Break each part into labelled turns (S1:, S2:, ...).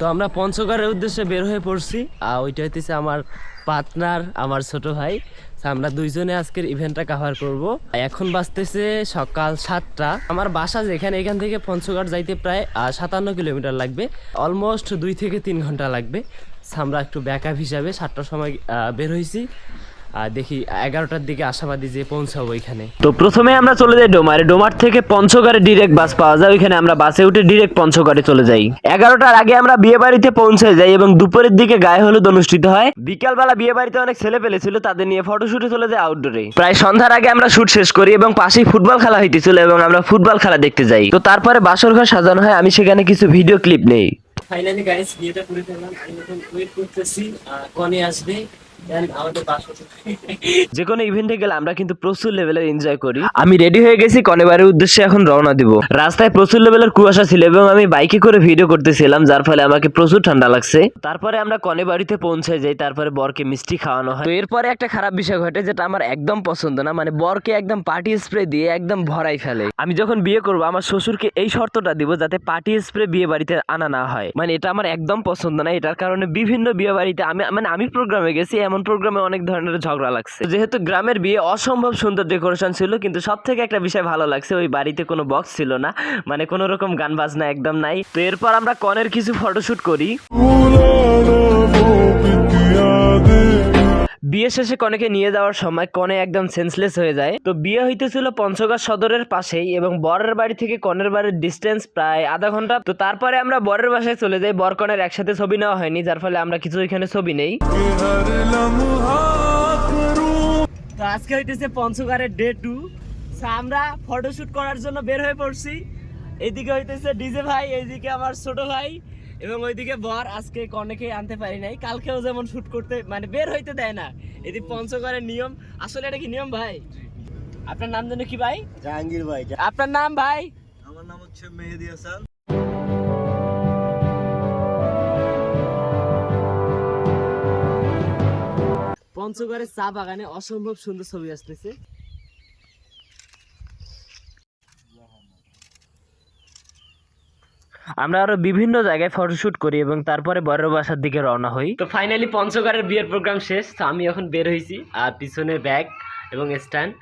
S1: তো আমরা পঞ্চগড়ের উদ্দেশ্যে বের হয়ে পড়ছি। ওইটা হইতেছে আমার পার্টনার, আমার ছোট ভাই। আমরা দুইজনে আজকের ইভেন্টটা কভার করব। এখন বাজতেছে সকাল 7টা। আমার বাসা যেখানে, এখান থেকে পঞ্চগড় যাইতে প্রায় 57 কিলোমিটার লাগবে। অলমোস্ট 2 থেকে 3 ঘন্টা লাগবে। আমরা একটু ব্যাকআপ হিসাবে 7টার সময় বের হয়েছি। দেখি 11টার দিকে আশাবাদী যে পৌঁছাবো এখানে। তো প্রথমে আমরা চলে যাই ডোমারে। ডোমার থেকে পঞ্চগড়ে ডিরেক্ট বাস পাওয়া যায়। ওইখানে আমরা বাসে উঠে ডিরেক্ট পঞ্চগড়ে চলে যাই। 11টার আগে আমরা বিয়ে বাড়িতে পৌঁছে যাই এবং দুপুরের দিকে গায়ে হলুদ অনুষ্ঠিত হয়। বিকালবেলা বিয়ে বাড়িতে অনেক ছেলে পেলে ছিল, তাদের নিয়ে ফটোশুটে চলে যায় আউটডোরে। প্রায় সন্ধ্যার আগে আমরা শুট শেষ করি এবং পাশেই ফুটবল খেলা হইতেছিল এবং আমরা ফুটবল খেলা দেখতে যাই। তো তারপরে বাসর ঘর সাজানো হয়, আমি সেখানে কিছু ভিডিও ক্লিপ নেই। ফাইনালি গাইস বিয়েটা করে ফেললাম। আমি এখন ওয়েট করতেছি কনে আসবে। যে কোনো ইভেন্টে গেলে আমরা কিন্তু প্রচুর লেভেলের এনজয় করি। আমি রেডি হয়ে গেছি, কনেবারের উদ্দেশ্যে এখন রওনা দিব। রাস্তায় প্রচুর লেভেলের কুয়াশা ছিল এবং আমি বাইকে করে ভিডিও করতেছিলাম, যার ফলে আমাকে প্রচুর ঠান্ডা লাগছে। তারপরে আমরা কনেবাড়িতে পৌঁছে যাই। তারপরে বরকে মিষ্টি খাওয়ানো হয়। তো এরপরে একটা খারাপ বিষয় ঘটে, যেটা আমার একদম পছন্দ না। মানে বরকে একদম পার্টি স্প্রে দিয়ে একদম ভরাই ফেলে। আমি যখন বিয়ে করব আমার শ্বশুরকে এই শর্তটা দিব যাতে পার্টি স্প্রে বিয়ে বাড়িতে আনা না হয়। মানে এটা আমার একদম পছন্দ না। এটার কারণে বিভিন্ন বিয়ে বাড়িতে আমি প্রোগ্রামে গেছি, এমন প্রোগ্রামে অনেক ধরনের ঝগড়া লাগছে। যেহেতু গ্রামের বিয়ে অসম্ভব সুন্দর ডেকোরেশন ছিল, কিন্তু সব থেকে একটা বিষয় ভালো লাগছে, ওই বাড়িতে কোনো বক্স ছিল না, মানে কোনো রকম গান বাজনা একদম নাই। তো এরপর আমরা কনের কিছু ফটোশুট করি। বিয়ে শেষে কনেকে নিয়ে যাওয়ার সময় কনে একদম সেন্সলেস হয়ে যায়। তো বিয়ে হইতেছিল পঞ্চগড় সদরের পাশেই এবং বরের বাড়ি থেকে কনের বাড়ির ডিস্টেন্স প্রায় আধা ঘন্টা। তো তারপরে আমরা বরের বাসায় চলে যাই। বর কনের একসাথে ছবি নেওয়া হয়নি, যার ফলে আমরা কিছু এখানে ছবি নেই। তো আজকে হইতেছে পঞ্চগড়ের ডে 2। আমরা ফটোশুট করার জন্য বের হয়ে পড়ছি। এইদিকে হইতেছে ডিজে ভাই, এইদিকে আমার ছোট ভাই এবং ওইদিকে বর। আজকে কনেকে আনতে পারি নাই, কালকেও যেমন শুট করতে মানে বের হইতে দেয় না। এদিকে পঞ্চগড়ের নিয়ম। আসলে এটা কি নিয়ম ভাই? আপনার নাম জানো কি ভাই?
S2: জাহাঙ্গীর ভাই।
S1: আপনার নাম ভাই?
S2: আমার নাম হচ্ছে মেহেদি হাসান।
S1: পঞ্চগড়ের চা বাগানে অসম্ভব সুন্দর ছবি আসতেছে। আমরা আরো বিভিন্ন জায়গায় ফটোশুট করি এবং তারপরে বরের বাসার দিকে রওনা হই। তো ফাইনালি পঞ্চগড়ের বিয়ের প্রোগ্রাম শেষ। তো আমি এখন বের হয়েছি, আর পিছনে ব্যাগ এবং স্ট্যান্ড।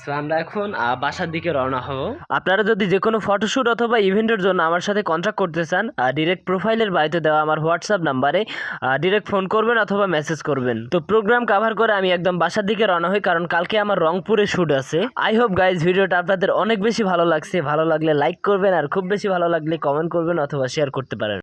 S1: সো আমরা এখন বাসার দিকে রওনা হব। আপনারা যদি যে কোনো ফটোশুট অথবা ইভেন্টের জন্য আমার সাথে কন্ট্যাক্ট করতে চান, ডিরেক্ট প্রোফাইলের বাড়িতে দেওয়া আমার হোয়াটসঅ্যাপ নাম্বারে ডিরেক্ট ফোন করবেন অথবা মেসেজ করবেন। তো প্রোগ্রাম কভার করে আমি একদম বাসার দিকে রওনা হই, কারণ কালকে আমার রংপুরে শুট আছে। আই হোপ গাইজ ভিডিওটা আপনাদের অনেক বেশি ভালো লাগছে। ভালো লাগলে লাইক করবেন, আর খুব বেশি ভালো লাগলে কমেন্ট করবেন অথবা শেয়ার করতে পারেন।